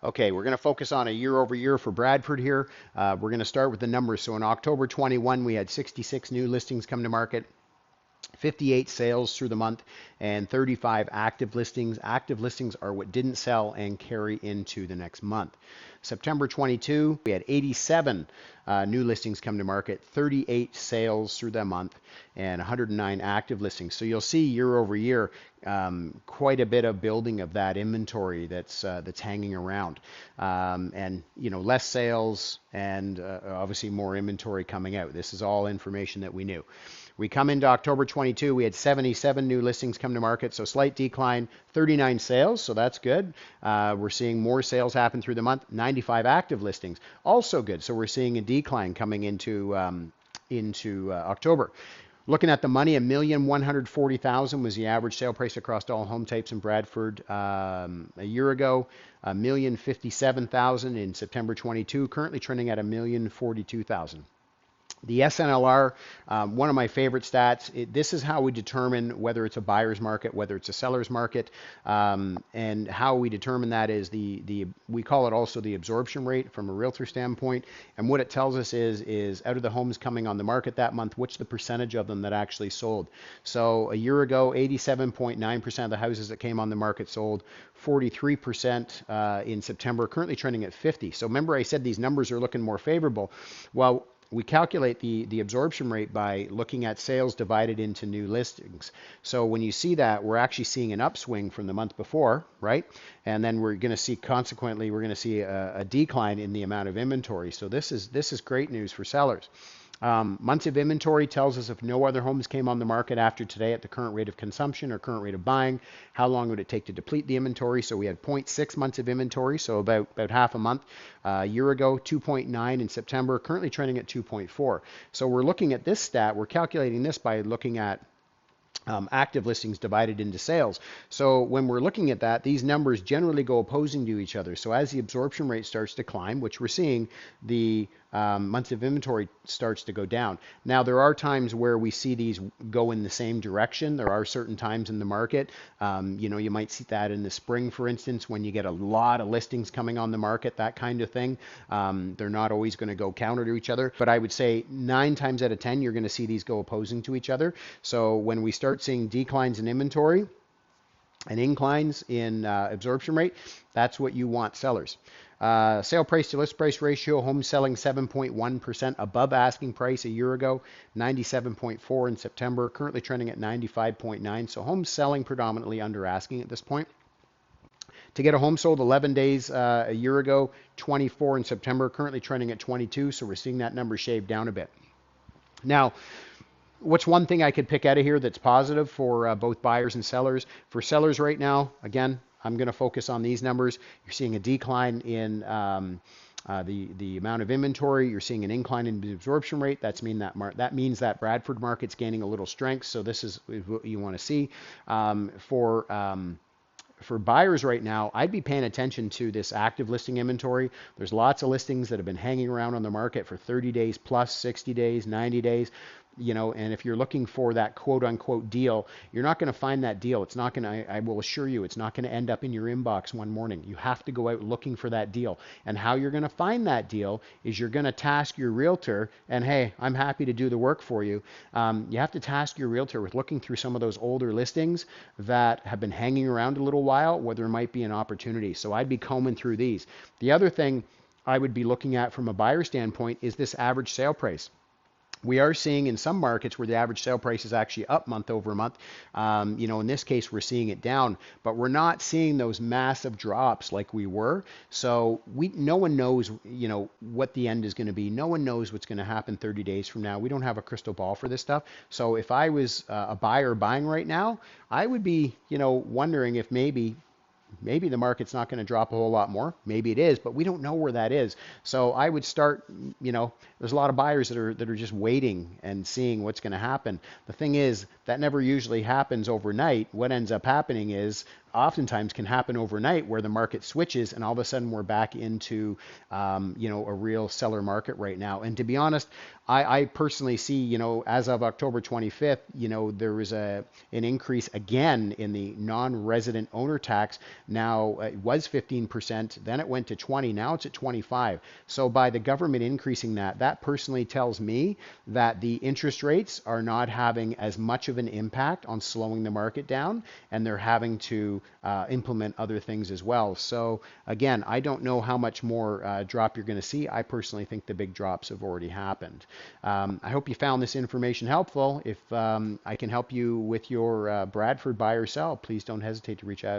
Okay, we're going to focus on a year over year for Bradford here. We're going to start with the numbers. So in October 21, we had 66 new listings come to market. 58 sales through the month and 35 active listings. Active listings are what didn't sell and carry into the next month. September 22, we had 87 new listings come to market, 38 sales through the month, and 109 active listings. So you'll see year over year quite a bit of building of that inventory that's hanging around, and less sales and obviously more inventory coming out. This is all information that we knew. We come into October 22, we had 77 new listings come to market, so slight decline, 39 sales, so that's good. We're seeing more sales happen through the month, 95 active listings, also good. So we're seeing a decline coming into October. Looking at the money, $1,140,000 was the average sale price across all home types in Bradford a year ago. $1,057,000 in September 22, currently trending at $1,042,000. The SNLR, one of my favorite stats. This is how we determine whether it's a buyer's market, whether it's a seller's market, and how we determine that is we call it also the absorption rate from a realtor standpoint. And what it tells us is out of the homes coming on the market that month, what's the percentage of them that actually sold. So a year ago, 87.9% of the houses that came on the market sold, 43% in September, currently trending at 50. So remember I said these numbers are looking more favorable. Well, we calculate the absorption rate by looking at sales divided into new listings. So when you see that, we're actually seeing an upswing from the month before, right? And then we're going to see, consequently, we're going to see a decline in the amount of inventory. So this is great news for sellers. Months of inventory tells us if no other homes came on the market after today at the current rate of consumption or current rate of buying, how long would it take to deplete the inventory? So we had 0.6 months of inventory, so about half a month. A year ago, 2.9 in September, currently trending at 2.4. So we're looking at this stat, we're calculating this by looking at active listings divided into sales. So when we're looking at that, these numbers generally go opposing to each other. So as the absorption rate starts to climb, which we're seeing, the months of inventory starts to go down. Now, there are times where we see these go in the same direction. There are certain times in the market. You might see that in the spring, for instance, when you get a lot of listings coming on the market, that kind of thing. They're not always going to go counter to each other. But I would say 9 times out of 10, you're going to see these go opposing to each other. So when we start seeing declines in inventory and inclines in absorption rate, that's what you want, sellers. Sale price to list price ratio, home selling 7.1% above asking price a year ago, 97.4 in September, currently trending at 95.9. So home selling predominantly under asking at this point. To get a home sold 11 days a year ago, 24 in September, currently trending at 22. So we're seeing that number shave down a bit. Now, what's one thing I could pick out of here that's positive for both buyers and sellers? For sellers right now, again, I'm going to focus on these numbers. You're seeing a decline in the amount of inventory. You're seeing an incline in the absorption rate. That means that Bradford market's gaining a little strength. So this is what you want to see. For buyers right now, I'd be paying attention to this active listing inventory. There's lots of listings that have been hanging around on the market for 30 days plus, 60 days, 90 days. And if you're looking for that quote unquote deal, you're not going to find that deal. It's not going to, I will assure you, it's not going to end up in your inbox one morning. You have to go out looking for that deal. And how you're going to find that deal is you're going to task your realtor, and hey, I'm happy to do the work for you. You have to task your realtor with looking through some of those older listings that have been hanging around a little while, where there might be an opportunity. So I'd be combing through these. The other thing I would be looking at from a buyer standpoint is this average sale price. We are seeing in some markets where the average sale price is actually up month over month. In this case, we're seeing it down, but we're not seeing those massive drops like we were. So no one knows, what the end is going to be. No one knows what's going to happen 30 days from now. We don't have a crystal ball for this stuff. So if I was a buyer buying right now, I would be, wondering if maybe the market's not going to drop a whole lot more. Maybe it is, but we don't know where that is. So I would start, there's a lot of buyers that are just waiting and seeing what's going to happen. The thing is, that never usually happens overnight. What ends up happening is oftentimes can happen overnight where the market switches and all of a sudden we're back into a real seller market right now. And to be honest, I personally see, as of October 25th, there was an increase again in the non-resident owner tax. Now it was 15%, then it went to 20, now it's at 25. So by the government increasing that personally tells me that the interest rates are not having as much of an impact on slowing the market down, and they're having to implement other things as well. So again, I don't know how much more drop you're going to see. I personally think the big drops have already happened. I hope you found this information helpful. If I can help you with your Bradford buy or sell, please don't hesitate to reach out.